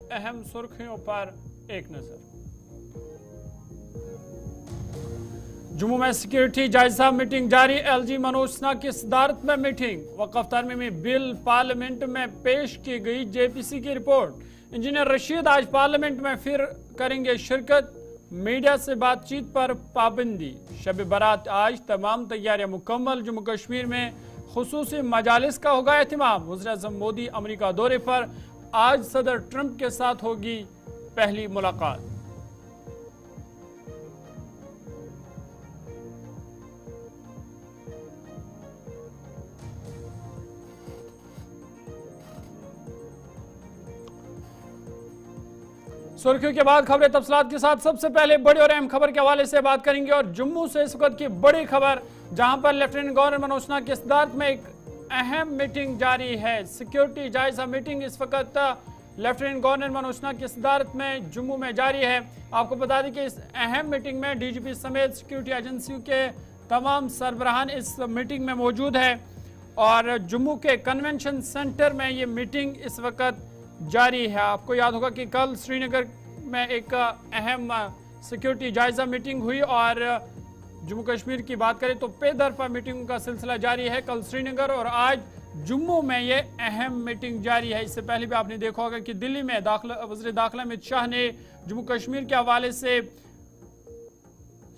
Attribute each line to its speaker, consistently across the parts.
Speaker 1: अहम सुर्खियों पर एक नजर। जम्मू में सिक्योरिटी जायजा मीटिंग जारी। एलजी मनोज सिन्हा की सदारत में मीटिंग। वक़्फ़ तरमीमी बिल पार्लियामेंट में पेश की गई। जेपीसी की रिपोर्ट। इंजीनियर रशीद आज पार्लियामेंट में फिर करेंगे शिरकत। मीडिया से बातचीत पर पाबंदी। शब बारात आज तमाम तैयारियां मुकम्मल। जम्मू कश्मीर में खुसूसी मजालिस का होगा एहतमाम। वज़ीर-ए-आज़म मोदी अमेरिका दौरे पर। आज सदर ट्रंप के साथ होगी पहली मुलाकात। सुर्खियों के बाद खबरें तफसीलात के साथ। सबसे पहले बड़ी और अहम खबर के हवाले से बात करेंगे और जम्मू से इस वक्त की बड़ी खबर, जहां पर लेफ्टिनेंट गवर्नर मनोज सिन्हा की सदारत में एक अहम मीटिंग जारी है। सिक्योरिटी जायजा मीटिंग इस वक्त लेफ्टिनेंट गवर्नर मनोज सिन्हा की सदारत में जम्मू में जारी है। आपको बता दें कि इस अहम मीटिंग में डीजीपी समेत सिक्योरिटी एजेंसियों के तमाम सरबराहान इस मीटिंग में मौजूद है और जम्मू के कन्वेंशन सेंटर में ये मीटिंग इस वक्त जारी है। आपको याद होगा कि कल श्रीनगर में एक अहम सिक्योरिटी जायजा मीटिंग हुई और जम्मू कश्मीर की बात करें तो पेदर पर मीटिंग का सिलसिला जारी है। कल श्रीनगर और आज जम्मू में ये अहम मीटिंग जारी है। इससे पहले भी आपने देखा होगा कि दिल्ली में वज़ीर दाखिला अमित शाह ने जम्मू कश्मीर के हवाले से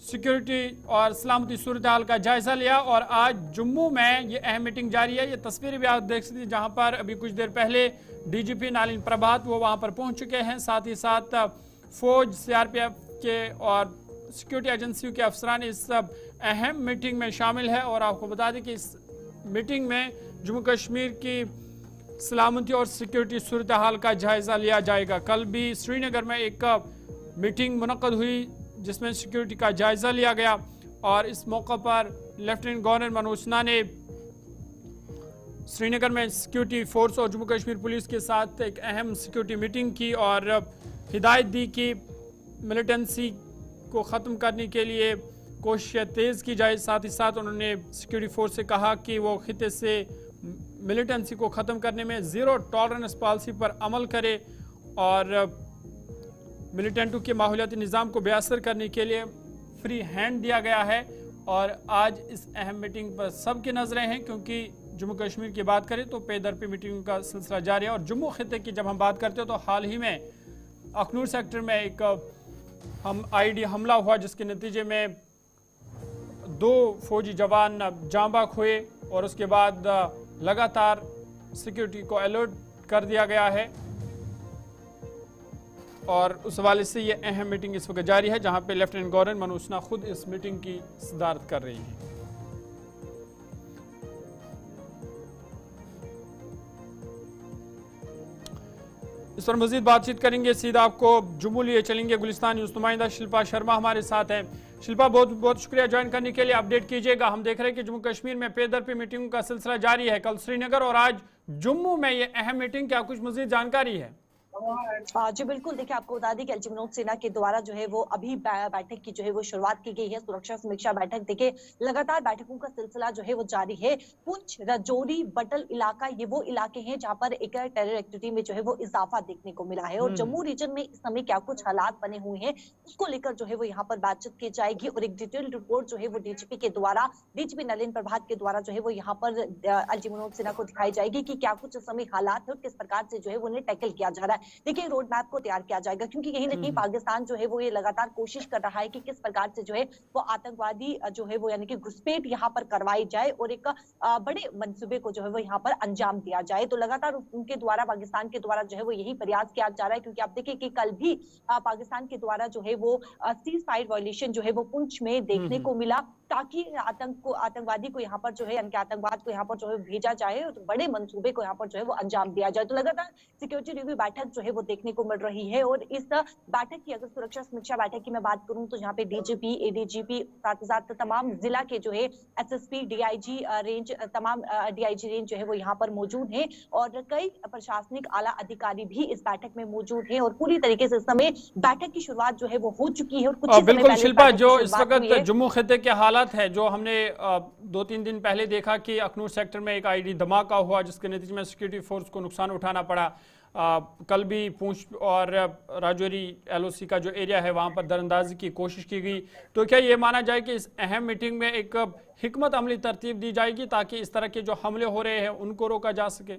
Speaker 1: सिक्योरिटी और सलामती सूरत हाल का जायजा लिया और आज जम्मू में ये अहम मीटिंग जारी है। ये तस्वीरें भी आप देख सकते हैं, जहां पर अभी कुछ देर पहले डीजीपी नालिन प्रभात वो वहां पर पहुंच चुके हैं। साथ ही साथ फौज, सीआरपीएफ के और सिक्योरिटी एजेंसियों के अफसरान इस अहम मीटिंग में शामिल है। और आपको बता दें कि इस मीटिंग में जम्मू कश्मीर की सलामती और सिक्योरिटी सूरत हाल का जायजा लिया जाएगा। कल भी श्रीनगर में एक मीटिंग मुनक्कद हुई जिसमें सिक्योरिटी का जायजा लिया गया और इस मौके पर लेफ्टिनेंट गवर्नर मनोज सिन्हा ने श्रीनगर में सिक्योरिटी फोर्स और जम्मू कश्मीर पुलिस के साथ एक अहम सिक्योरिटी मीटिंग की और हिदायत दी कि मिलिटेंसी को ख़त्म करने के लिए कोशिशें तेज़ की जाए। साथ ही साथ उन्होंने सिक्योरिटी फोर्स से कहा कि वो खिते से मिलिटेंसी को ख़त्म करने में ज़ीरो टॉलरेंस पॉलिसी पर अमल करे और मिलिटेंटों के माहौलियाती निज़ाम को बेअसर करने के लिए फ्री हैंड दिया गया है। और आज इस अहम मीटिंग पर सबकी नज़रें हैं, क्योंकि जम्मू कश्मीर की बात करें तो पेदर पे मीटिंग का सिलसिला जारी है। और जम्मू खिते की जब हम बात करते हैं तो हाल ही में अखनूर सेक्टर में एक आईडी हमला हुआ जिसके नतीजे में 2 फौजी जवान जांबाक हुए और उसके बाद लगातार सिक्योरिटी को अलर्ट कर दिया गया है और उस हवाले से ये अहम मीटिंग इस वक्त जारी है, जहां पे लेफ्टिनेंट गवर्नर मनोज सिन्हा खुद इस मीटिंग की सदारत कर रही हैं। इस पर मजीद बातचीत करेंगे। सीधा आपको जम्मू लिए चलेंगे। गुलिस्तान न्यूज़ नुमाइंदा शिल्पा शर्मा हमारे साथ हैं। शिल्पा, बहुत बहुत शुक्रिया ज्वाइन करने के लिए। अपडेट कीजिएगा। हम देख रहे हैं कि जम्मू कश्मीर में पेदर पे मीटिंग का सिलसिला जारी है। कल श्रीनगर और आज जम्मू में ये अहम मीटिंग, क्या कुछ मजीद जानकारी है?
Speaker 2: जी बिल्कुल, देखिए आपको बता दें कि एलजी मनोज सिन्हा के द्वारा जो है वो अभी बैठक की जो है वो शुरुआत की गई है। सुरक्षा समीक्षा बैठक, देखिए लगातार बैठकों का सिलसिला जो है वो जारी है। पुंछ, राजौरी, बटल इलाका, ये वो इलाके हैं जहां पर एक टेरर एक्टिविटी में जो है वो इजाफा देखने को मिला है और जम्मू रीजन में इस समय क्या कुछ हालात बने हुए हैं उसको लेकर जो है वो यहाँ पर बातचीत की जाएगी और एक डिटेल रिपोर्ट जो है वो डीजीपी के द्वारा, डीजीपी नालिन प्रभात के द्वारा जो है वो यहाँ पर एलजी मनोज सिन्हा को दिखाई जाएगी कि क्या कुछ इस समय हालात है और किस प्रकार से जो है वो उन्हें टैकल किया जा रहा है। देखिए रोड मैप को तैयार किया जाएगा, क्योंकि कहीं ना कहीं पाकिस्तान जो है वो ये लगातार कोशिश कर रहा है कि किस प्रकार से जो है वो आतंकवादी जो है वो यानी कि घुसपैठ यहाँ पर करवाई जाए और एक बड़े मंसूबे को जो है वो यहाँ पर अंजाम दिया जाए। तो लगातार उनके द्वारा, पाकिस्तान के द्वारा जो है वो यही प्रयास किया जा रहा है, क्योंकि आप देखिए कि कल भी पाकिस्तान के द्वारा जो है वो सीज फायर वायलेशन जो है वो पुंछ में देखने को मिला, ताकि आतंकवादी को यहाँ पर जो है यानी कि आतंकवाद को यहाँ पर जो है भेजा जाए और बड़े मंसूबे को यहाँ पर जो है वो अंजाम दिया जाए। तो लगातार सिक्योरिटी रिव्यू बैठक जो है वो देखने को मिल रही है और इस बैठक की अगर सुरक्षा समीक्षा बैठक की मैं बात करूं तो यहाँ पे डीजीपी, एडीजीपी, साथ ही साथ तमाम जिला के जो है एसएसपी, डीआईजी रेंज, तमाम डीआईजी रेंज जो है वो यहाँ पर मौजूद है और कई प्रशासनिक आला अधिकारी भी इस बैठक में मौजूद है और पूरी तरीके से इस समय बैठक की शुरुआत जो है वो हो चुकी है। और कुछ
Speaker 1: बिल्कुल शिल्पा, जो इस वक्त जम्मू खिते के हालात है, जो हमने 2-3 दिन पहले देखा कि अखनूर सेक्टर में एक आईडी धमाका हुआ जिसके नतीजे में सिक्योरिटी फोर्स को नुकसान उठाना पड़ा। कल भी पूंछ और राजौरी LOC का जो एरिया है वहां पर दरअंदाजी की कोशिश की गई। तो क्या ये माना जाए कि इस अहम मीटिंग में एक हिकमत अमली तरतीब दी जाएगी ताकि इस तरह के जो हमले हो रहे हैं उनको रोका जा सके?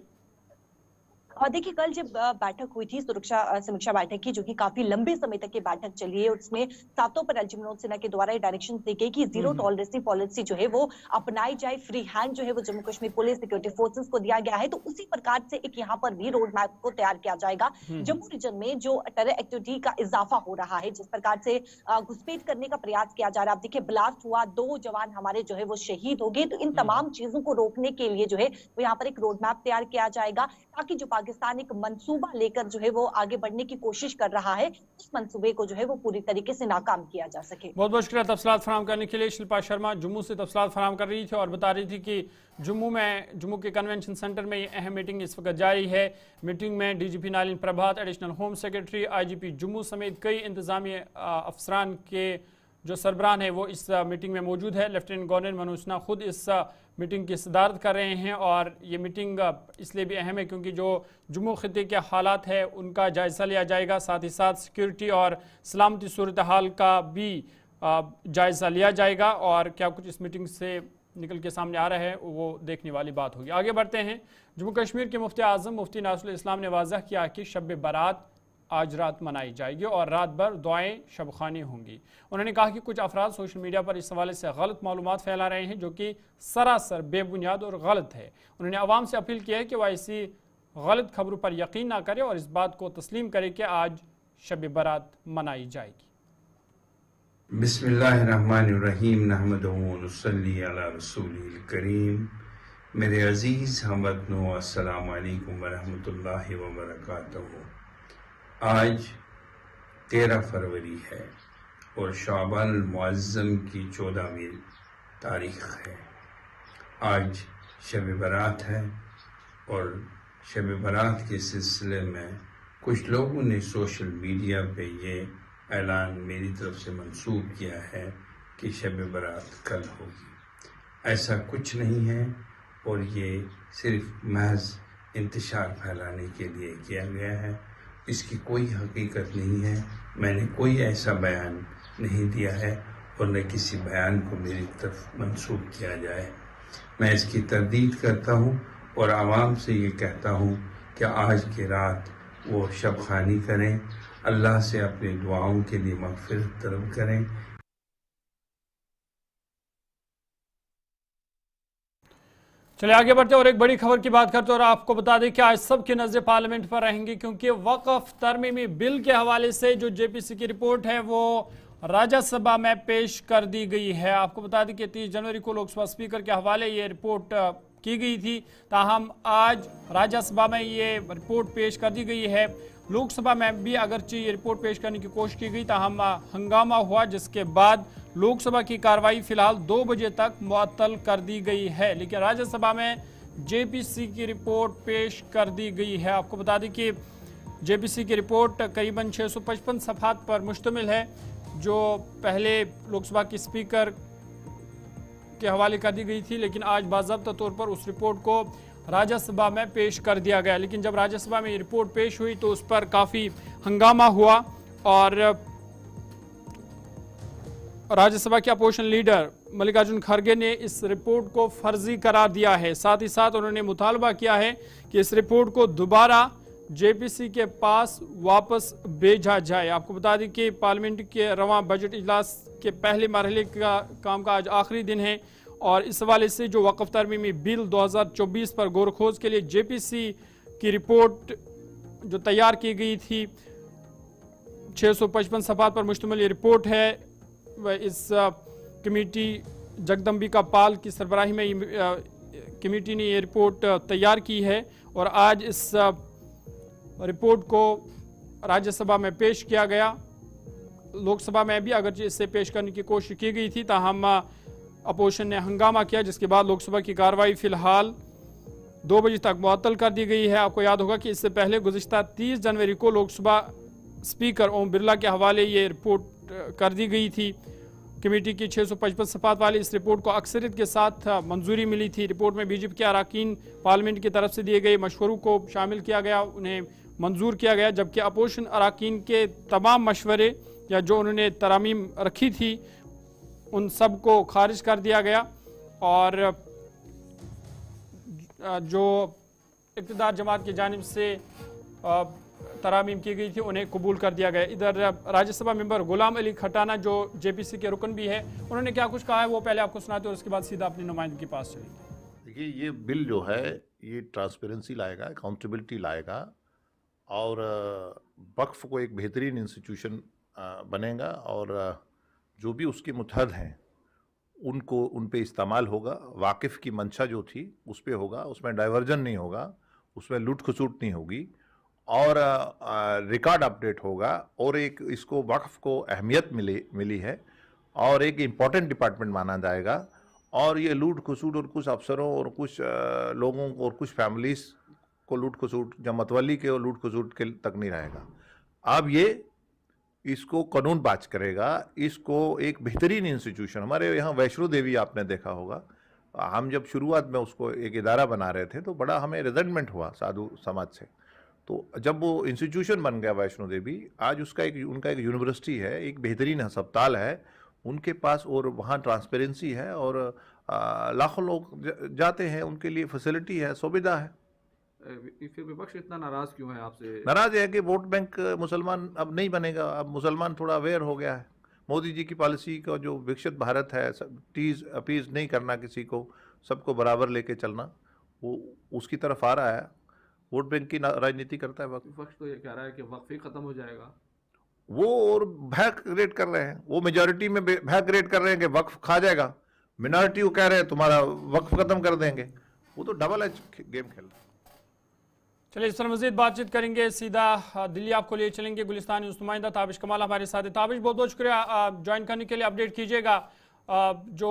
Speaker 2: और देखिए, कल जब बैठक हुई थी सुरक्षा समीक्षा बैठक की, जो कि काफी लंबे समय तक की बैठक चली है, उसमें सातों पर LG मनोज सिन्हा के द्वारा डायरेक्शन दी गई कि जीरो टॉलरेंसी पॉलिसी जो है वो अपनाई जाए। फ्री हैंड जो है वो Jammu Kashmir police security forces को दिया गया है। तो उसी प्रकार से एक यहाँ पर भी रोड मैप को तैयार किया जाएगा। जम्मू रीजन में जो टेरर एक्टिविटी का इजाफा हो रहा है, जिस प्रकार से घुसपैठ करने का प्रयास किया जा रहा है, आप देखिए ब्लास्ट हुआ, 2 जवान हमारे जो है वो शहीद हो गए। तो इन तमाम चीजों को रोकने के लिए जो है वो यहाँ पर एक रोड मैप तैयार किया जाएगा, ताकि जो पाकिस्तान एक मंसूबा लेकर जो है वो आगे बढ़ने की कोशिश कर रहा है, उस मंसूबे को जो है वो पूरी तरीके से नाकाम किया जा सके।
Speaker 1: बहुत बहुत शुक्रिया तफसीलात फराहम करने के लिए। शिल्पा शर्मा जम्मू से तफसीलात फराहम कर रही थी और बता रही थी कि जम्मू के कन्वेंशन सेंटर में ये अहम मीटिंग इस वक्त जारी है। मीटिंग में DGP Nalin Prabhat, additional home secretary, IGP Jammu समेत कई इंतजामी अफसरान के जो सरबराह है वो इस मीटिंग में मौजूद है। लेफ्टिनेंट गवर्नर मनोज सिन्हा खुद इस मीटिंग की सदारत कर रहे हैं और ये मीटिंग इसलिए भी अहम है क्योंकि जो जम्मू खित्ते के हालात है उनका जायज़ा लिया जाएगा, साथ ही साथ सिक्योरिटी और सलामती सूरत हाल का भी जायज़ा लिया जाएगा और क्या कुछ इस मीटिंग से निकल के सामने आ रहा है वो देखने वाली बात होगी। आगे बढ़ते हैं। जम्मू कश्मीर के मुफ्ती आज़म मुफ्ती नासरुल इस्लाम ने वाज़ह किया कि शब बारात आज रात मनाई जाएगी और रात भर दुआएं शबखानी होंगी। उन्होंने कहा कि कुछ अफराद सोशल मीडिया पर इस हवाले से गलत मालूमात फैला रहे हैं जो कि सरासर बेबुनियाद और गलत है। उन्होंने आवाम से अपील की है कि वह ऐसी गलत खबरों पर यकीन ना करे और इस बात को तस्लीम करे कि आज शब बारात मनाई जाएगी।
Speaker 3: बिस्मिल्लाहिर्रहमानिर्रहीम नहमदुहु व नुसल्ली अला रसूलिल करीम। मेरे अजीज़ हमवतनों, अस्सलामु अलैकुम व रहमतुल्लाहि व बरकातहू। आज 13 फरवरी है और शाबान मुअज़्ज़म की 14वीं तारीख़ है। आज शब बारात है और शब बारात के सिलसिले में कुछ लोगों ने सोशल मीडिया पे ये ऐलान मेरी तरफ से मंसूब किया है कि शब बारात कल होगी। ऐसा कुछ नहीं है और ये सिर्फ महज इंतशार फैलाने के लिए किया गया है। इसकी कोई हकीकत नहीं है। मैंने कोई ऐसा बयान नहीं दिया है और न किसी बयान को मेरी तरफ मंसूब किया जाए। मैं इसकी तरदीद करता हूँ और आवाम से ये कहता हूँ कि आज की रात वो शब खानी करें, अल्लाह से अपनी दुआओं के लिए मग़फ़िरत तलब करें।
Speaker 1: चलिए आगे बढ़ते और एक बड़ी खबर की बात करते और आपको बता दें कि आज सबकी नजरें पार्लियामेंट पर रहेंगी क्योंकि वक्फ तरमीमी बिल के हवाले से जो JPC की रिपोर्ट है वो राज्यसभा में पेश कर दी गई है। आपको बता दें कि 30 जनवरी को लोकसभा स्पीकर के हवाले ये रिपोर्ट की गई थी, ताहम आज राज्यसभा में ये रिपोर्ट पेश कर दी गई है। लोकसभा में भी अगरचे ये रिपोर्ट पेश करने की कोशिश की गई, ताहम हंगामा हुआ, जिसके बाद लोकसभा की कार्रवाई फिलहाल 2 बजे तक मुअत्तल कर दी गई है। लेकिन राज्यसभा में JPC की रिपोर्ट पेश कर दी गई है। आपको बता दें कि JPC की रिपोर्ट करीबन 655 सफ़हात पर मुश्तमिल है, जो पहले लोकसभा की स्पीकर के हवाले कर दी गई थी, लेकिन आज बाज़ाब्ता तौर पर उस रिपोर्ट को राज्यसभा में पेश कर दिया गया। लेकिन जब राज्यसभा में ये रिपोर्ट पेश हुई तो उस पर काफ़ी हंगामा हुआ और राज्यसभा के अपोजिशन लीडर मल्लिकार्जुन खड़गे ने इस रिपोर्ट को फर्जी करार दिया है। साथ ही साथ उन्होंने मुतालबा किया है कि इस रिपोर्ट को दोबारा JPC के पास वापस भेजा जाए। आपको बता दें कि पार्लियामेंट के रवां बजट इजलास के पहले मरहले का काम का आज आखिरी दिन है और इस हवाले से जो वक्फ तरमीमी बिल 2024 पर गौर खोज के लिए JPC की रिपोर्ट जो तैयार की गई थी, 655 सफ़हात पर मुश्तमिल ये रिपोर्ट है। इस कमेटी जगदम्बिका पाल की सरबराही में कमेटी ने ये रिपोर्ट तैयार की है और आज इस रिपोर्ट को राज्यसभा में पेश किया गया। लोकसभा में भी अगर इसे पेश करने की कोशिश की गई थी, ताहम अपोजिशन ने हंगामा किया, जिसके बाद लोकसभा की कार्रवाई फिलहाल 2 बजे तक मुअत्तल कर दी गई है। आपको याद होगा कि इससे पहले गुज़िश्ता 30 जनवरी को लोकसभा स्पीकर ओम बिरला के हवाले ये रिपोर्ट कर दी गई थी। कमेटी की 655 सफ़हात वाली इस रिपोर्ट को अक्सरियत के साथ मंजूरी मिली थी। रिपोर्ट में BJP के अरकान पार्लियामेंट की तरफ से दिए गए मशवरों को शामिल किया गया, उन्हें मंजूर किया गया, जबकि अपोजिशन अरकान के तमाम मशवरे या जो उन्होंने तरामीम रखी थी उन सब को खारिज कर दिया गया और जो इक़्तिदार जमात की जानिब से तरामीम की गई थी उन्हें कबूल कर दिया गया। इधर राज्यसभा मेंबर गुलाम अली खटाना जो जेपीसी के रुकन भी है, उन्होंने क्या कुछ कहा है वो पहले आपको सुनाते और उसके बाद सीधा अपनी नुमाइंदगी के पास चलेंगे।
Speaker 4: देखिए, ये बिल जो है ये ट्रांसपेरेंसी लाएगा, अकाउंटेबिलिटी लाएगा और वक्फ को एक बेहतरीन इंस्टीट्यूशन बनेगा और जो भी उसके मुतहद हैं उनको उन पे इस्तेमाल होगा। वाकिफ़ की मंशा जो थी उस पे होगा, उसमें डाइवर्जन नहीं होगा, उसमें लूट खसूट नहीं होगी और रिकॉर्ड अपडेट होगा और एक इसको वक्फ को अहमियत मिली है और एक इम्पॉर्टेंट डिपार्टमेंट माना जाएगा और ये लूट खसूट और कुछ अफसरों और कुछ लोगों और कुछ फैमिलीज़ को लूट खसूट या मतवली के और लूट खसूट के तक नहीं रहेगा। अब ये इसको कानून बाज करेगा, इसको एक बेहतरीन इंस्टीट्यूशन, हमारे यहाँ वैष्णो देवी आपने देखा होगा, हम जब शुरुआत में उसको एक इदारा बना रहे थे तो बड़ा हमें रिजेंटमेंट हुआ साधु समाज से, तो जब वो इंस्टीट्यूशन बन गया वैष्णो देवी, आज उनका एक यूनिवर्सिटी है, एक बेहतरीन अस्पताल है उनके पास और वहाँ ट्रांसपेरेंसी है और लाखों लोग जाते हैं, उनके लिए फैसिलिटी है, सुविधा है।
Speaker 5: फिर विपक्ष इतना नाराज क्यों है आपसे?
Speaker 4: नाराज है कि वोट बैंक मुसलमान अब नहीं बनेगा, अब मुसलमान थोड़ा अवेयर हो गया है। मोदी जी की पॉलिसी का जो विकसित भारत है, टीज अपीज नहीं करना किसी को, सबको बराबर लेके चलना, वो उसकी तरफ आ रहा है। वोट बैंक की राजनीति करता है वक्त।
Speaker 5: विपक्ष तो ये कह रहा है कि वक्फ ही खत्म हो जाएगा।
Speaker 4: वो और भय क्रिएट कर रहे हैं, वो मेजॉरिटी में भय क्रिएट कर रहे हैं कि वक्फ खा जाएगा, मिनॉरिटी को कह रहे हैं तुम्हारा वक्फ खत्म कर देंगे। वो तो डबल एज गेम खेल रहे हैं।
Speaker 1: चलिए इस पर मजीद बातचीत करेंगे, सीधा दिल्ली आपको लिए चलेंगे। गुलिस्तान न्यूज़ नुमाइंदा ताबिश कमाल हमारे साथ है। ताबिश, बहुत बहुत शुक्रिया ज्वाइन करने के लिए। अपडेट कीजिएगा जो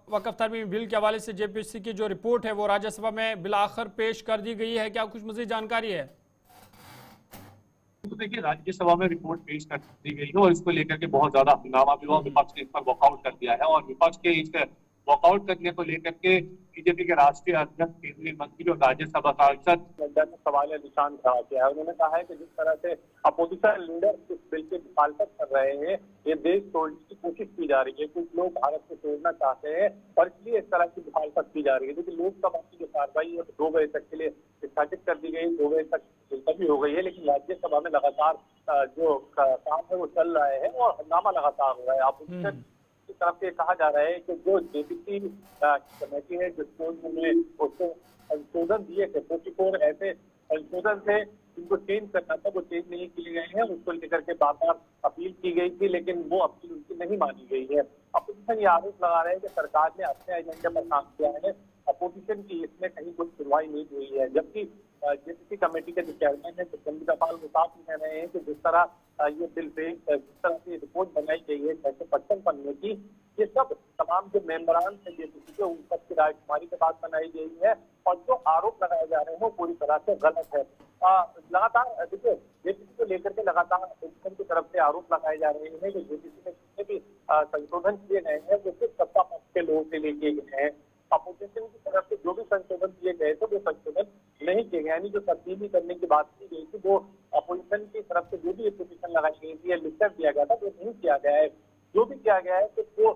Speaker 1: वक्फ तरमीम बिल के हवाले से जेपीसी की जो रिपोर्ट है वो राज्यसभा में बिलाखिर पेश कर दी गई है, क्या कुछ मजीद जानकारी है?
Speaker 6: तो देखिए, राज्यसभा में रिपोर्ट पेश कर दी गई है और इसको लेकर के बहुत ज्यादा हंगामा भी हुआ। विपक्ष ने इस पर वॉकआउट कर दिया है और विपक्ष के इस वॉकआउट करने को लेकर के बीजेपी के राष्ट्रीय अध्यक्ष, केंद्रीय मंत्री और राज्यसभा सांसद ने सवाल निशान खड़ा किया है। उन्होंने कहा है कि जिस तरह से अपोजिशन लीडर इस बिल की मुखालफत कर रहे हैं, ये देश तोड़ने की कोशिश की जा रही है, कुछ लोग भारत को तोड़ना चाहते हैं और इसलिए इस तरह की मुखालफत की जा रही है। लेकिन लोकसभा की जो कार्रवाई है 2 बजे तक के लिए स्थगित कर दी गई, 2 बजे तक मुलतवी हो गई है, लेकिन राज्यसभा में लगातार जो काम है वो चल रहा है और हंगामा लगातार हो रहा है। अपोजिशन की तरफ से कहा जा रहा है कि जो जेपीसी कमेटी है जिसको उन्होंने उसको संशोधन दिए थे, 44 ऐसे संशोधन थे जिनको चेंज करना था, वो चेंज नहीं किए गए हैं। उसको लेकर के बार बार अपील की गई थी लेकिन वो अपील उनकी नहीं मानी गई है। अपोजिशन ये आरोप लगा रहे हैं कि सरकार ने अपने एजेंडे पर काम किया है, अपोजिशन की इसमें कहीं कोई सुनवाई नहीं हुई है। जबकि जेपीसी कमेटी के जो चेयरमैन है चंद्रिका पाल वो साफ कह रहे हैं कि जिस तरह ये बिल पे जिस तरह से रिपोर्ट बनाई गई है 655 पन्ने की, ये सब तमाम जो मेंबरान थे जेपीसी के उन सब की रायशुमारी के बाद बनाई गई है और जो आरोप लगाए जा रहे हैं वो पूरी तरह से गलत है। लगातार देखिए, जेपीसी को लेकर के लगातार अपोजिशन की तरफ से आरोप लगाए जा रहे हैं कि जेपीसी में जितने भी संशोधन किए गए हैं वो सिर्फ सत्ता पक्ष के लोगों के लिए किए गए हैं। अपोजिशन की तरफ से जो भी संशोधन किए गए थे वो संशोधन नहीं किए गए, यानी जो तब्दीली करने की बात की गई थी वो अपोजिशन की तरफ से जो भी एप्लीकेशन लगाई गई थी या लिखकर दिया गया था वो नहीं किया गया है। जो भी किया गया है तो वो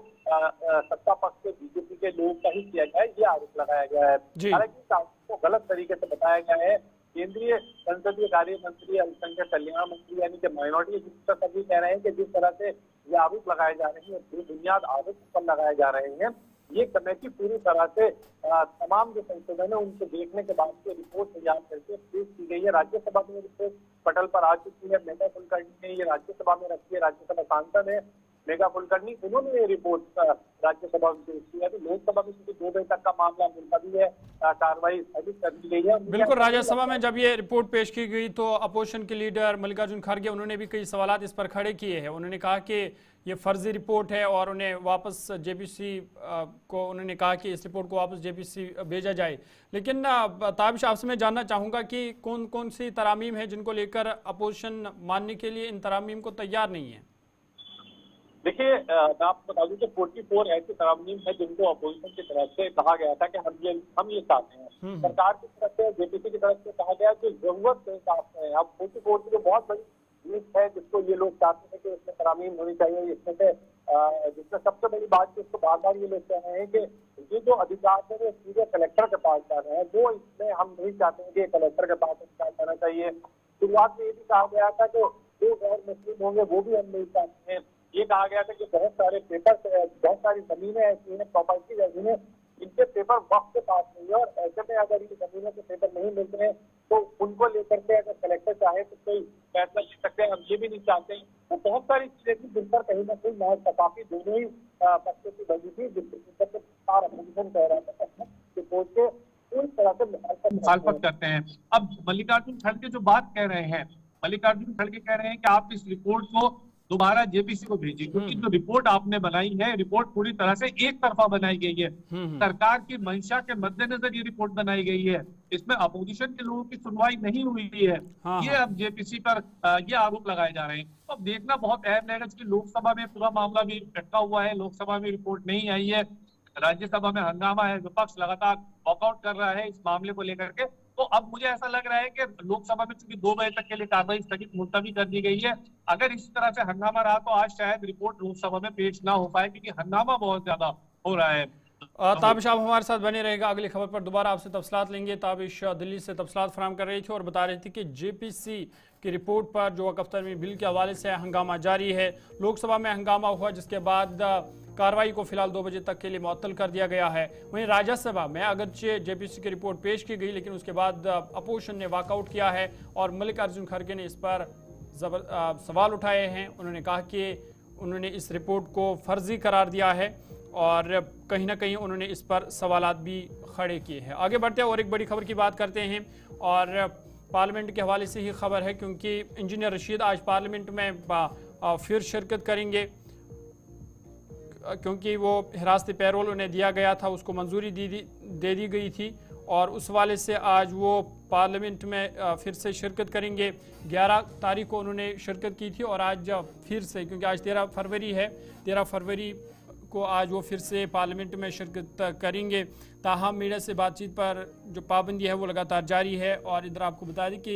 Speaker 6: सत्ता पक्ष के बीजेपी के लोगों का ही किया गया है, ये आरोप लगाया गया है। हालांकि को गलत तरीके से बताया गया है। केंद्रीय संसदीय कार्य मंत्री, अल्पसंख्यक कल्याण मंत्री यानी कि माइनॉरिटी सभी कह रहे हैं कि जिस तरह से ये आरोप लगाए जा रहे हैं, बेबुनियाद आरोप पर लगाए जा रहे हैं, ये कमेटी पूरी तरह से तमाम जो संशोधन है उनको देखने के बाद से रिपोर्ट तैयार करके पेश की गई है। राज्यसभा में रिपोर्ट पटल पर आ चुकी है। मेघा कुलकर्णी ने ये राज्यसभा में रखी है, राज्यसभा सांसद है मेघा कुलकर्णी, उन्होंने ये रिपोर्ट राज्यसभा में पेश की है। तो लोकसभा में 2 बजे तक का मामला मुलतवी है, कार्रवाई स्थगित कर दी गई है।
Speaker 1: बिल्कुल, राज्यसभा में जब ये रिपोर्ट पेश की गई तो अपोजिशन के लीडर मल्लिकार्जुन खड़गे उन्होंने भी कई सवालात इस पर खड़े किए हैं। उन्होंने कहा कि ये फर्जी रिपोर्ट है और उन्हें वापस जेपीसी को उन्होंने कहा कि इस रिपोर्ट को वापस जेपीसी भेजा जाए। लेकिन ताबिश, आपसे मैं जानना चाहूँगा कि कौन कौन सी तरामीम है जिनको लेकर अपोजिशन मानने के लिए इन तरामीम को तैयार नहीं है?
Speaker 6: देखिए, मैं आपको बता दूं कि 44 ऐसे तरामीम है जिनको अपोजिशन की तरफ से कहा गया था कि हम ये चाहते हैं। सरकार की तरफ से, जेपीसी की तरफ से कहा गया कि जरूरत के हिसाब से है। अब 44 की जो बहुत बड़ी लिस्ट है जिसको ये लोग चाहते हैं कि इसमें तरामीम होनी चाहिए, इसमें से जिसमें सबसे बड़ी बात की उसको बार बार ये लोग कह रहे हैं कि ये जो अधिकार है वो सीधे कलेक्टर के पास जा रहे हैं। वो इसमें हम नहीं चाहते हैं कि कलेक्टर के पास अधिकार जाना चाहिए। शुरुआत में ये भी कहा गया था कि जो गैर मुस्लिम होंगे वो भी हम नहीं चाहते हैं। ये कहा गया था कि बहुत सारे पेपर, बहुत सारी जमीनें ऐसी हैं, प्रॉपर्टी ऐसी हैं इनके पेपर वक्त के पास नहीं है, और ऐसे में अगर ये जमीनों के पेपर नहीं मिलते हैं तो उनको लेकर के अगर कलेक्टर चाहे तो कोई फैसला ले सकते हैं। हम ये भी नहीं चाहते हैं। तो बहुत सारी चीजें थी जिन पर कहीं ना कहीं महज सफाफी दोनों ही पक्षों की बनी थी, जिसके अपोजिशन कह रहा था कि कोर्ट के पूरी तरह से मुखालफत करते हैं। अब मल्लिकार्जुन खड़गे जो बात कह रहे हैं, मल्लिकार्जुन खड़गे कह रहे हैं कि आप इस रिपोर्ट को दोबारा जेपीसी को भेजिए, क्योंकि जो रिपोर्ट आपने बनाई है, रिपोर्ट पूरी तरह से एक तरफा बनाई गई है। सरकार की मंशा के मद्देनजर ये रिपोर्ट बनाई गई है। इसमें अपोजिशन के लोगों की सुनवाई नहीं हुई है। ये अब जेपीसी पर ये आरोप लगाए जा रहे हैं। तो अब देखना बहुत अहम रहेगा कि लोकसभा में पूरा मामला भी अटका हुआ है, लोकसभा में रिपोर्ट नहीं आई है, राज्यसभा में हंगामा है, विपक्ष लगातार वॉकआउट कर रहा है इस मामले को लेकर के। तो अब मुझे ऐसा लग रहा है कि लोकसभा में चूंकि 2 बजे तक के लिए कार्रवाई स्थगित मुलतवी कर दी गई है, अगर इसी तरह से हंगामा रहा तो आज शायद रिपोर्ट लोकसभा में पेश ना हो पाए, क्योंकि हंगामा बहुत ज्यादा हो रहा है।
Speaker 1: ताबिश आप हमारे साथ बने रहेगा, अगली खबर पर दोबारा आपसे तफसीलात लेंगे। ताबिश दिल्ली से तफसीलात फराहम कर रही थी और बता रही थी कि जेपीसी की रिपोर्ट पर जो वक़्फ़ तरमीमी बिल के हवाले से हंगामा जारी है। लोकसभा में हंगामा हुआ, जिसके बाद कार्रवाई को फिलहाल 2 बजे तक के लिए मुअत्तल कर दिया गया है। वहीं राज्यसभा में अगरचे जेपीसी की रिपोर्ट पेश की गई, लेकिन उसके बाद अपोजिशन ने वॉकआउट किया है और मल्लिकार्जुन खड़गे ने इस पर सवाल उठाए हैं। उन्होंने कहा कि उन्होंने इस रिपोर्ट को फर्जी करार दिया है और कहीं ना कहीं उन्होंने इस पर सवालात भी खड़े किए हैं। आगे बढ़ते हैं और एक बड़ी खबर की बात करते हैं, और पार्लियामेंट के हवाले से ही खबर है, क्योंकि इंजीनियर रशीद आज पार्लियामेंट में फिर शिरकत करेंगे, क्योंकि वो हिरासती पैरोल उन्हें दिया गया था, उसको मंजूरी दे दी गई थी, और उस वाले से आज वो पार्लियामेंट में फिर से शिरकत करेंगे। 11 तारीख को उन्होंने शिरकत की थी और आज फिर से, क्योंकि आज 13 फरवरी है, 13 फरवरी को आज वो फिर से पार्लियामेंट में शिरकत करेंगे। ताहम मीडिया से बातचीत पर जो पाबंदी है वो लगातार जारी है, और इधर आपको बता दें कि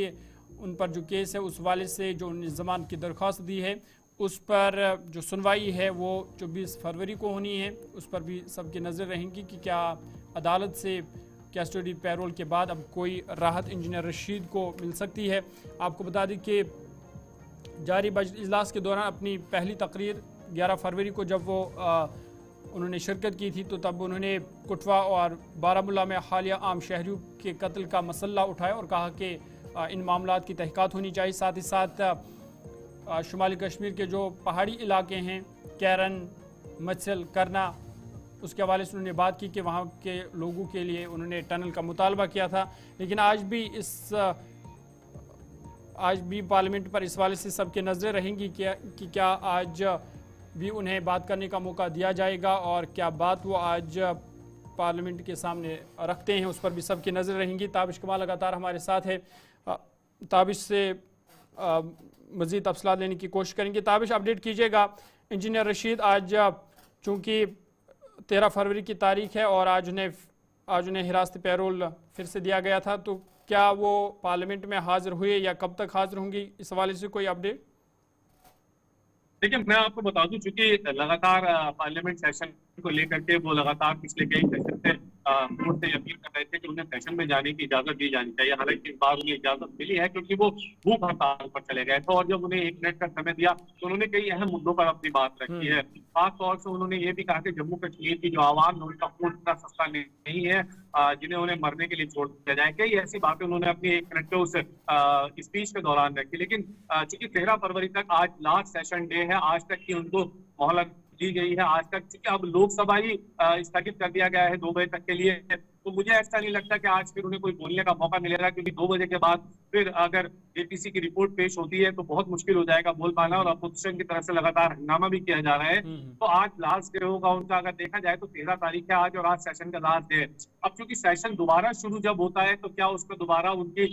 Speaker 1: उन पर जो केस है उस वाले से जो उन्होंने ज़मानत की दरख्वास्त दी है उस पर जो सुनवाई है वो 24 फरवरी को होनी है। उस पर भी सबकी नज़र रहेंगी कि क्या अदालत से कस्टडी पैरोल के बाद अब कोई राहत इंजीनियर रशीद को मिल सकती है। आपको बता दें कि जारी बजट इजलास के दौरान अपनी पहली तकरीर 11 फरवरी को जब वो उन्होंने शिरकत की थी, तो तब उन्होंने कुटवा और बारामूला में हालिया आम शहरियों के कत्ल का मसला उठाया और कहा कि इन मामलात की तहकीकात होनी चाहिए। साथ ही साथ शुमाली कश्मीर के जो पहाड़ी इलाके हैं, कैरन, मचल, करना, उसके हवाले से उन्होंने बात की कि वहाँ के लोगों के लिए उन्होंने टनल का मुतालबा किया था। लेकिन आज भी पार्लियामेंट पर इस वाले से सबके नज़रें रहेंगी कि क्या आज भी उन्हें बात करने का मौका दिया जाएगा, और क्या बात वो आज पार्लियामेंट के सामने रखते हैं, उस पर भी सबकी नज़र रहेंगी। ताबिश कमाल लगातार हमारे साथ है, ताबिश से मज़ीद तफसीलात लेने की कोशिश करेंगे। ताबिश, अपडेट कीजिएगा। इंजीनियर रशीद आज चूँकि 13 फरवरी की तारीख है और आज उन्हें हिरासती पैरोल फिर से दिया गया था, तो क्या वो पार्लियामेंट में हाजिर हुए या कब तक हाजिर होंगी, इस हवाले से कोई अपडेट?
Speaker 6: देखिए, मैं आपको बता दूं, चूंकि लगातार पार्लियामेंट सेशन को लेकर के वो लगातार पिछले कई सेशन से कोर्ट से अपील कर रहे थे कि उन्हें सेशन में जाने की इजाजत दी जानी चाहिए। हालांकि इस बार उन्हें इजाजत मिली है क्योंकि वो भूख हड़ताल पर चले गए थे, और जब उन्हें 1 मिनट का समय दिया तो उन्होंने कई अहम मुद्दों पर अपनी बात रखी है। खासतौर से उन्होंने ये भी कहा कि जम्मू कश्मीर की जो आवाम है उनका खून इतना सस्ता नहीं है जिन्हें उन्हें मरने के लिए छोड़ दिया जाए। कई ऐसी बातें उन्होंने अपनी 1 मिनट के उस स्पीच के दौरान रखी। लेकिन चूंकि 13 फरवरी तक आज लास्ट सेशन डे है, आज तक की उनको मोहलत दी गई है। आज तक चूंकि अब लोकसभा ही स्थगित कर दिया गया है 2 बजे तक के लिए, तो मुझे ऐसा नहीं लगता कि आज फिर उन्हें कोई बोलने का मौका मिलेगा, क्योंकि 2 बजे के बाद फिर अगर जेपीसी की रिपोर्ट पेश होती है तो बहुत मुश्किल हो जाएगा बोल पाना, और अपोजिशन की तरफ से लगातार हंगामा भी किया जा रहा है। तो आज लास्ट डे होगा उनका, अगर देखा जाए तो 13 तारीख है आज, और आज सेशन का लास्ट डे है। अब चूंकि सेशन दोबारा शुरू जब होता है तो क्या उस पर दोबारा उनकी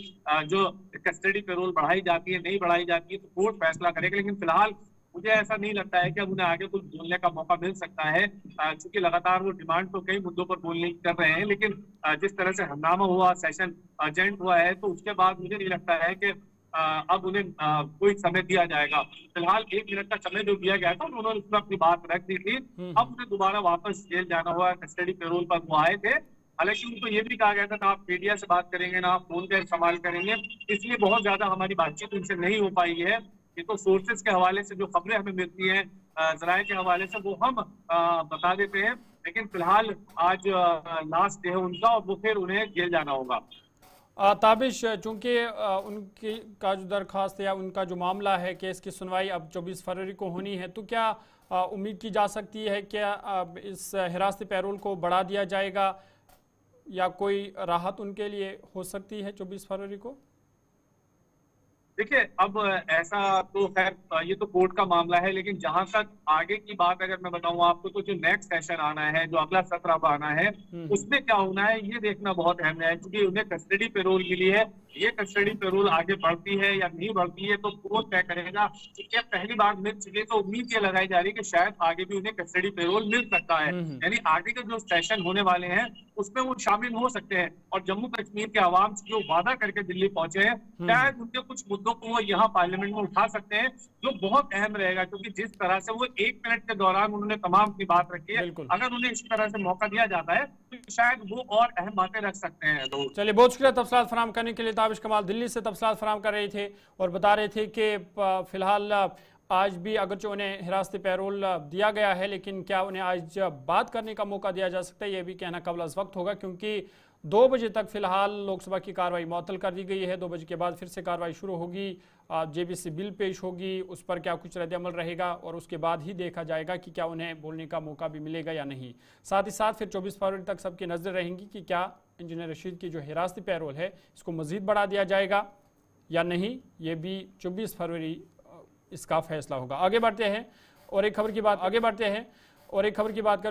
Speaker 6: जो कस्टडी पैरोल बढ़ाई जाती है नहीं बढ़ाई जाती है, तो कोर्ट फैसला करेगा। लेकिन फिलहाल मुझे ऐसा नहीं लगता है कि अब उन्हें आगे कुछ बोलने का मौका मिल सकता है, क्योंकि लगातार वो डिमांड तो कई मुद्दों पर बोलने की कर रहे हैं, लेकिन जिस तरह से हंगामा हुआ, सेशन अर्जेंट हुआ है, तो उसके बाद मुझे नहीं लगता है कि अब उन्हें कोई समय दिया जाएगा। फिलहाल 1 मिनट का समय जो दिया गया था उन्होंने उसमें अपनी बात रख दी थी। अब उन्हें दोबारा वापस जेल जाना हुआ, कस्टडी पैरोल पर वो आए थे। हालांकि उनको ये भी कहा गया था ना आप मीडिया से बात करेंगे ना आप फोन का इस्तेमाल करेंगे, इसलिए बहुत ज्यादा हमारी बातचीत उनसे नहीं हो पाई है। ये तो सोर्सेज के हवाले से जो खबरें हमें मिलती हैं, जराये के हवाले से, वो हम बता देते हैं। लेकिन फिलहाल आज लास्ट डे है उनका और वो फिर उन्हें जेल जाना होगा।
Speaker 1: ताबिश, चूंकि उनकी का जो दरख्वास्त या उनका जो मामला है केस की सुनवाई अब 24 फरवरी को होनी है, तो क्या उम्मीद की जा सकती है कि इस हिरासती पैरोल को बढ़ा दिया जाएगा या कोई राहत उनके लिए हो सकती है 24 फरवरी को?
Speaker 6: देखिए, अब ऐसा तो खैर ये तो कोर्ट का मामला है, लेकिन जहां तक आगे की बात अगर मैं बताऊं आपको, तो जो नेक्स्ट सेशन आना है, जो अगला सत्र अब आना है, उसमें क्या होना है ये देखना बहुत अहम है। क्योंकि उन्हें कस्टडी पैरोल मिली है, ये कस्टडी पैरोल आगे बढ़ती है या नहीं बढ़ती है तो कोर्ट तय करेगा। क्योंकि पहली बार मिल चुकी तो उम्मीद ये लगाई जा रही है कि शायद आगे भी उन्हें कस्टडी पैरोल मिल सकता है। यानी आगे के जो सेशन होने वाले हैं उसमें वो शामिल हो सकते हैं। और जम्मू कश्मीर के आवाम से जो वादा करके दिल्ली पहुंचे हैं, शायद उनके कुछ मुद्दों को वो यहाँ पार्लियामेंट में उठा सकते हैं, जो बहुत अहम रहेगा। क्योंकि जिस तरह से वो 1 मिनट के दौरान उन्होंने तमाम अपनी बात रखी है, अगर उन्हें इस तरह से मौका दिया जाता है तो शायद वो और अहम बातें रख सकते हैं।
Speaker 1: चलिए, बहुत शुक्रिया तफसीलात फराहम करने के लिए। ताबिश कमाल दिल्ली से तफसीलात फराहम कर रहे थे और बता रहे थे कि फिलहाल आज भी अगरचे उन्हें हिरासती पैरोल दिया गया है, लेकिन क्या उन्हें आज बात करने का मौका दिया जा सकता है, ये भी कहना कबल अज़ वक्त होगा। क्योंकि 2 बजे तक फिलहाल लोकसभा की कार्रवाई मुअत्तल कर दी गई है। 2 बजे के बाद फिर से कार्रवाई शुरू होगी, जेबीसी बिल पेश होगी, उस पर क्या कुछ रद्द-ए-अमल रहेगा और उसके बाद ही देखा जाएगा कि क्या उन्हें बोलने का मौका भी मिलेगा या नहीं। साथ ही साथ फिर 24 फरवरी तक सबकी नज़र रहेंगी कि क्या इंजीनियर रशीद की जो हिरासती पैरोल है इसको मज़ीद बढ़ा दिया जाएगा या नहीं। ये भी 24 फरवरी इसका फैसला होगा। आगे बढ़ते हैं और एक खबर की बात करते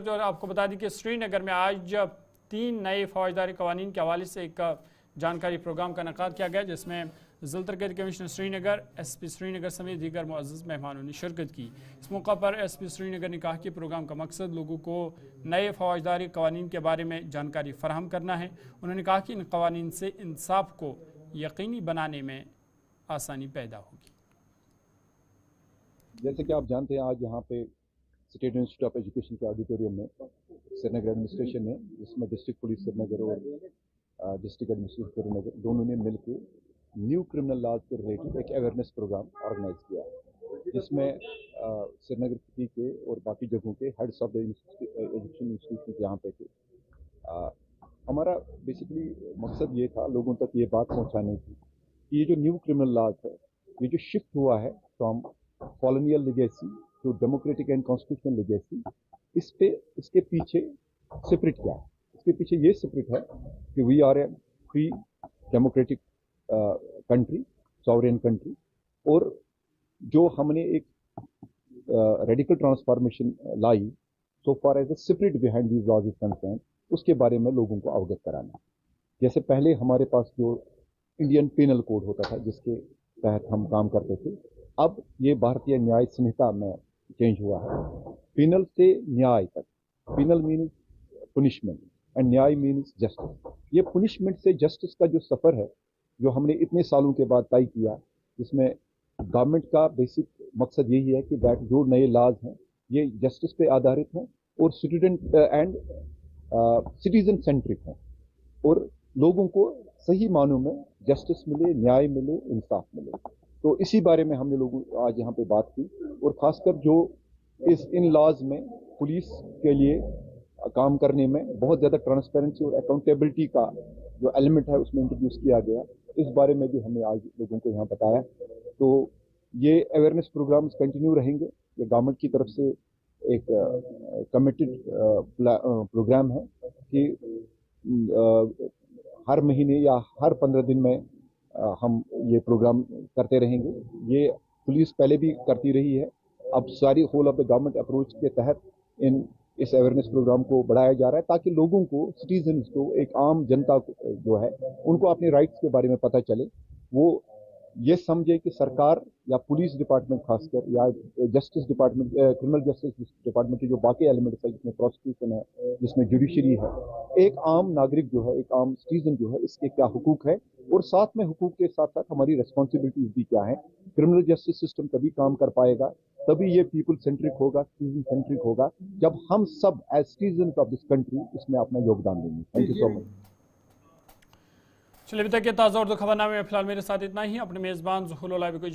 Speaker 1: हैं और आपको बता दें कि श्रीनगर में आज 3 नए फौजदारी कवानीन के हवाले से एक जानकारी प्रोग्राम का इनेकाद किया गया, जिसमें ज़िला तरक्की कमिश्नर श्रीनगर, SP श्रीनगर समेत दीगर मुअज़्ज़ज़ मेहमानों ने शिरकत की। इस मौका पर SP श्रीनगर ने कहा कि प्रोग्राम का मकसद लोगों को नए फौजदारी कवानीन के बारे में जानकारी फराहम करना है। उन्होंने कहा कि इन कवानीन से इंसाफ को यकीनी बनाने में आसानी पैदा होगी।
Speaker 7: जैसे कि आप जानते हैं, आज यहाँ पे स्टेट इंस्टीट्यूट ऑफ एजुकेशन के ऑडिटोरियम में श्रीनगर एडमिनिस्ट्रेशन ने, जिसमें डिस्ट्रिक्ट पुलिस श्रीनगर और डिस्ट्रिक्ट एडमिनिस्ट्रेशन श्रीनगर दोनों ने मिलकर न्यू क्रिमिनल लॉज के रिलेटेड एक अवेयरनेस प्रोग्राम ऑर्गेनाइज किया, जिसमें श्रीनगर सिटी के और बाकी जगहों के heads of the education institution यहाँ पे थे। हमारा बेसिकली मकसद ये था लोगों तक ये बात पहुँचाने की कि ये जो न्यू क्रिमिनल लॉज है, ये जो शिफ्ट हुआ है from colonial legacy to democratic and constitutional legacy, इसके पीछे स्पिरिट क्या है? इसके पीछे ये स्पिरिट है कि we are a free democratic country, sovereign country, और जो हमने एक रेडिकल ट्रांसफॉर्मेशन लाई so far as the spirit behind these laws is concern, उसके बारे में लोगों को अवगत कराना। जैसे पहले हमारे पास जो इंडियन पेनल कोड होता था जिसके तहत हम काम करते थे, अब ये भारतीय न्याय संहिता में चेंज हुआ है। पेनल से न्याय तक, पेनल मीन्स पुनिशमेंट एंड न्याय मीन्स जस्टिस। ये पुनिशमेंट से जस्टिस का जो सफ़र है, जो हमने इतने सालों के बाद तय किया, जिसमें गवर्नमेंट का बेसिक मकसद यही है कि दैट जो नए लॉज हैं ये जस्टिस पे आधारित हैं और स्टूडेंट एंड सिटीजन सेंट्रिक हैं, और लोगों को सही मानों में जस्टिस मिले, न्याय मिले, इंसाफ मिले। तो इसी बारे में हमने लोगों आज यहाँ पे बात की, और ख़ासकर जो इन लॉज में पुलिस के लिए काम करने में बहुत ज़्यादा ट्रांसपेरेंसी और अकाउंटेबिलिटी का जो एलिमेंट है उसमें इंट्रोड्यूस किया गया, इस बारे में भी हमने आज लोगों को यहाँ बताया। तो ये अवेयरनेस प्रोग्राम्स कंटिन्यू रहेंगे। ये गवर्नमेंट की तरफ से एक कमिटेड प्रोग्राम है कि हर महीने या हर 15 दिन में हम ये प्रोग्राम करते रहेंगे। ये पुलिस पहले भी करती रही है, अब सारी whole of the government approach के तहत इस अवेयरनेस प्रोग्राम को बढ़ाया जा रहा है, ताकि लोगों को, सिटीजन्स को, एक आम जनता को जो है उनको अपने राइट्स के बारे में पता चले, वो ये समझे कि सरकार या पुलिस डिपार्टमेंट खासकर या justice department, criminal justice department के जो बाकी एलिमेंट्स है, जिसमें प्रोसिक्यूशन है, जिसमें जुडिशरी है, एक आम नागरिक जो है, एक आम सिटीजन जो है, इसके क्या हुकूक है और साथ में हुकूक के साथ साथ हमारी रिस्पॉन्सिबिलिटीज भी क्या है। क्रिमिनल जस्टिस सिस्टम तभी काम कर पाएगा, तभी ये पीपल सेंट्रिक होगा, सिटीजन सेंट्रिक होगा, जब हम सब as citizen of this country इसमें अपना योगदान देंगे। Thank you so much.
Speaker 1: चलिए अभी तक के ताज़ा उर्दू खबरनामे में फिलहाल मेरे साथ इतना ही। अपने मेज़बान ज़ुहूर लाइव को